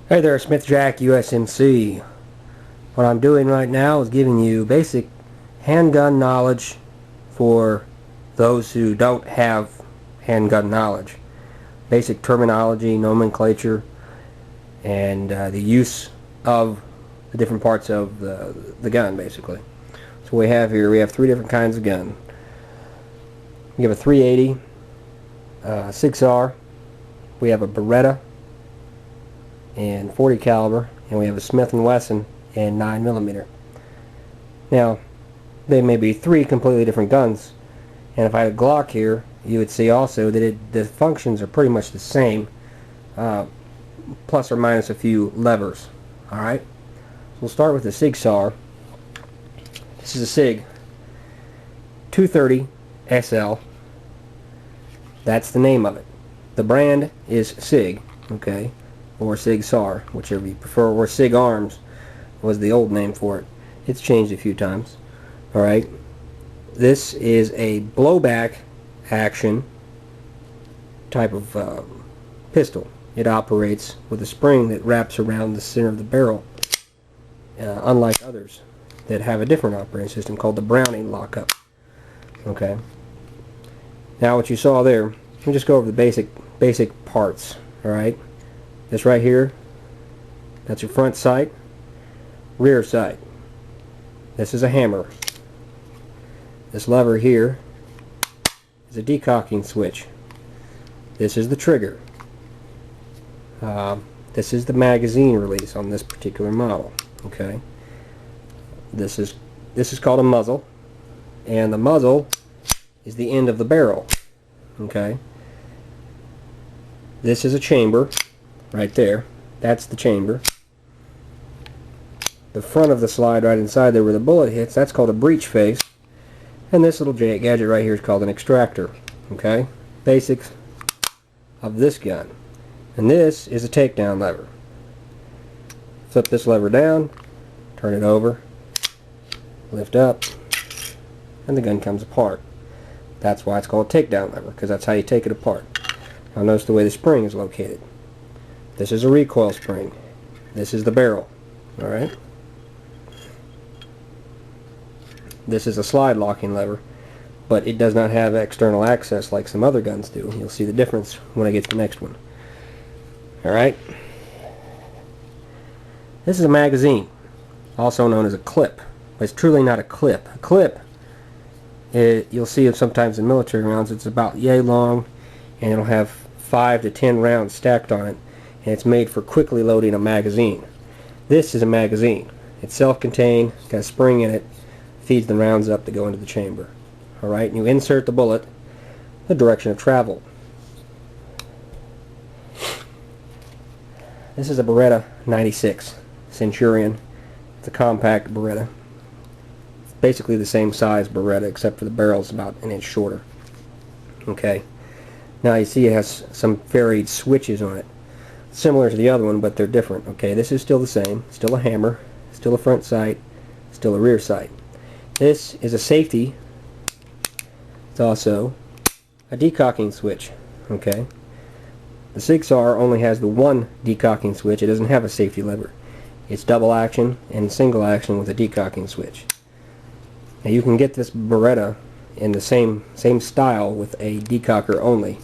Hey there, Smith Jack USMC. What I'm doing right now is giving you basic handgun knowledge for those who don't have handgun knowledge. Basic terminology, nomenclature, and the use of the different parts of the gun, basically. So we have here, we have three different kinds of gun. We have a 380 Sig Sauer. We have a Beretta and 40 caliber, and we have a Smith & Wesson and 9mm. Now, they may be three completely different guns, and if I had a Glock here, you would see also that the functions are pretty much the same, plus or minus a few levers. Alright, so we'll start with the Sig Sauer. This is a Sig 230 SL. That's the name of it. The brand is Sig, okay, or Sig Sauer, whichever you prefer, or Sig Arms was the old name for it. It's changed a few times. Alright, this is a blowback action type of pistol. It operates with a spring that wraps around the center of the barrel, unlike others that have a different operating system called the Browning lockup. Okay, now what you saw there, let me just go over the basic parts. Alright, this right here, that's your front sight, rear sight. This is a hammer. This lever here is a decocking switch. This is the trigger. This is the magazine release on this particular model. Okay, this is called a muzzle, and the muzzle is the end of the barrel. Okay, this is a chamber right there. That's the chamber. The front of the slide right inside there where the bullet hits, that's called a breech face. And this little gadget right here is called an extractor. Okay, basics of this gun. And this is a takedown lever. Flip this lever down, turn it over, lift up, and the gun comes apart. That's why it's called a takedown lever, because that's how you take it apart. Now notice the way the spring is located. This is a recoil spring. This is the barrel. Alright? This is a slide locking lever, but it does not have external access like some other guns do. You'll see the difference when I get to the next one. Alright? This is a magazine, also known as a clip, but it's truly not a clip. A clip, you'll see it sometimes in military rounds. It's about yay long, and it'll have 5 to 10 rounds stacked on it, and it's made for quickly loading a magazine. This is a magazine. It's self-contained, got a spring in it, feeds the rounds up to go into the chamber. Alright, and you insert the bullet the direction of travel. This is a Beretta 96 Centurion. It's a compact Beretta. It's basically the same size Beretta, except for the barrel's about an inch shorter. Okay, now you see it has some varied switches on it, similar to the other one, but they're different. Okay, this is still the same, still a hammer, still a front sight, still a rear sight. This is a safety. It's also a decocking switch. Okay, the Sig Sauer only has the one decocking switch. It doesn't have a safety lever. It's double action and single action with a decocking switch. Now you can get this Beretta in the same style with a decocker only,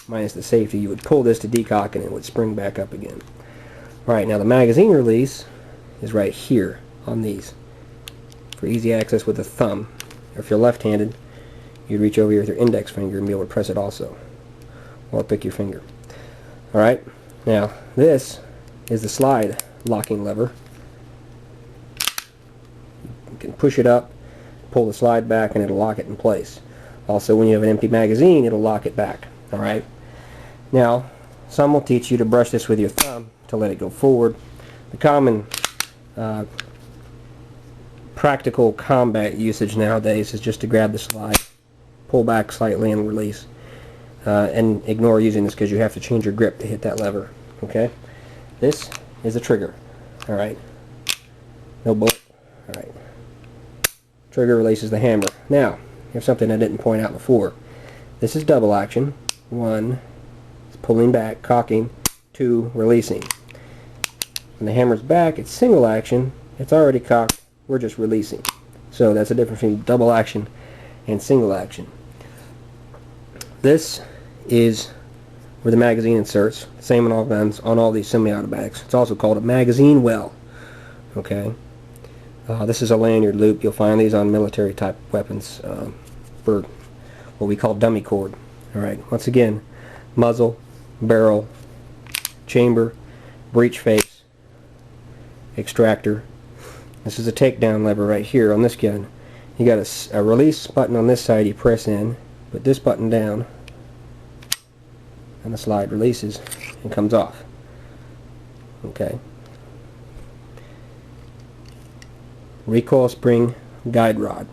minus the safety. You would pull this to decock and it would spring back up again. Alright, now the magazine release is right here on these for easy access with the thumb. Or if you're left-handed, you'd reach over here with your index finger and be able to press it also, or pick your finger. Alright, now this is the slide locking lever. You can push it up, pull the slide back, and it'll lock it in place. Also, when you have an empty magazine, it'll lock it back. Alright, now some will teach you to brush this with your thumb to let it go forward. The common practical combat usage nowadays is just to grab the slide, pull back slightly, and release. And ignore using this because you have to change your grip to hit that lever. Okay, this is the trigger. Alright, no bullet. Alright, trigger releases the hammer. Now, here's something I didn't point out before. This is double action. 1 is pulling back, cocking. 2, releasing. When the hammer's back, it's single action. It's already cocked. We're just releasing. So that's the difference between double action and single action. This is where the magazine inserts. Same on all guns, on all these semi-automatics. It's also called a magazine well. Okay. This is a lanyard loop. You'll find these on military type weapons for what we call dummy cord. Alright, once again, muzzle, barrel, chamber, breech face, extractor. This is a takedown lever right here on this gun. You got a release button on this side you press in, put this button down, and the slide releases and comes off. Okay. Recoil spring, guide rod.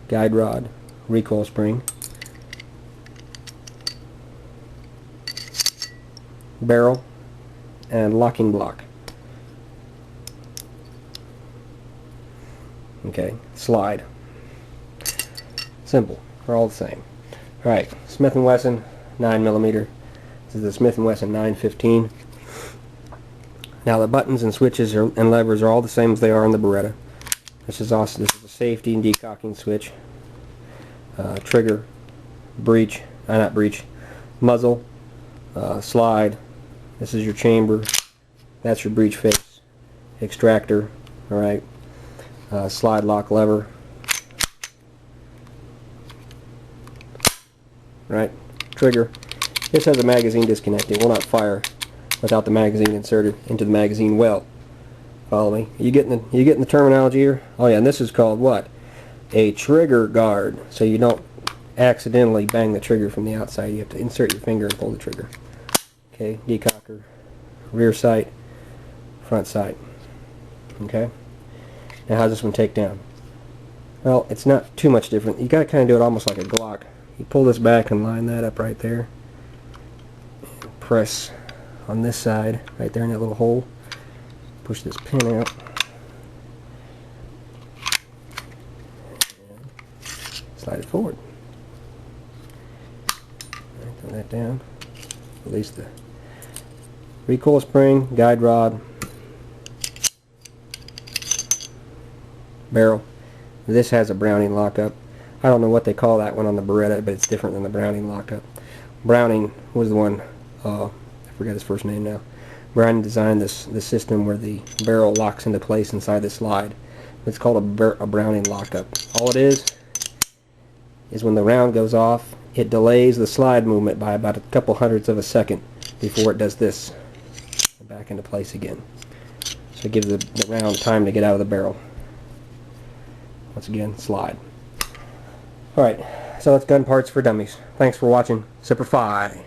Guide rod, recoil spring. Barrel and locking block. Okay, slide. Simple. They're all the same. Alright, Smith & Wesson 9mm. This is the Smith & Wesson 915. Now the buttons and switches and levers are all the same as they are on the Beretta. This is a safety and decocking switch. Trigger, breech, not breech, muzzle, slide. This is your chamber. That's your breech face. Extractor. Alright. Slide lock lever. Right. Trigger. This has a magazine disconnect. It will not fire without the magazine inserted into the magazine well. Follow me? You getting the terminology here? Oh yeah, and this is called what? A trigger guard. So you don't accidentally bang the trigger from the outside. You have to insert your finger and pull the trigger. Okay, decocker, rear sight, front sight. Okay. Now how's this one take down? Well, it's not too much different. You gotta kind of do it almost like a Glock. You pull this back and line that up right there. And press on this side, right there in that little hole. Push this pin out. And slide it forward. Right, throw that down. Release the recoil spring, guide rod, barrel. This has a Browning lockup. I don't know what they call that one on the Beretta, but it's different than the Browning lockup. Browning was the one, I forget his first name now. Browning designed this system where the barrel locks into place inside the slide. It's called a Browning lockup. All it is when the round goes off, it delays the slide movement by about a couple hundredths of a second before it does this. Back into place again. So it gives the round time to get out of the barrel. Once again, slide. Alright, so that's gun parts for dummies. Thanks for watching. Semper Fi.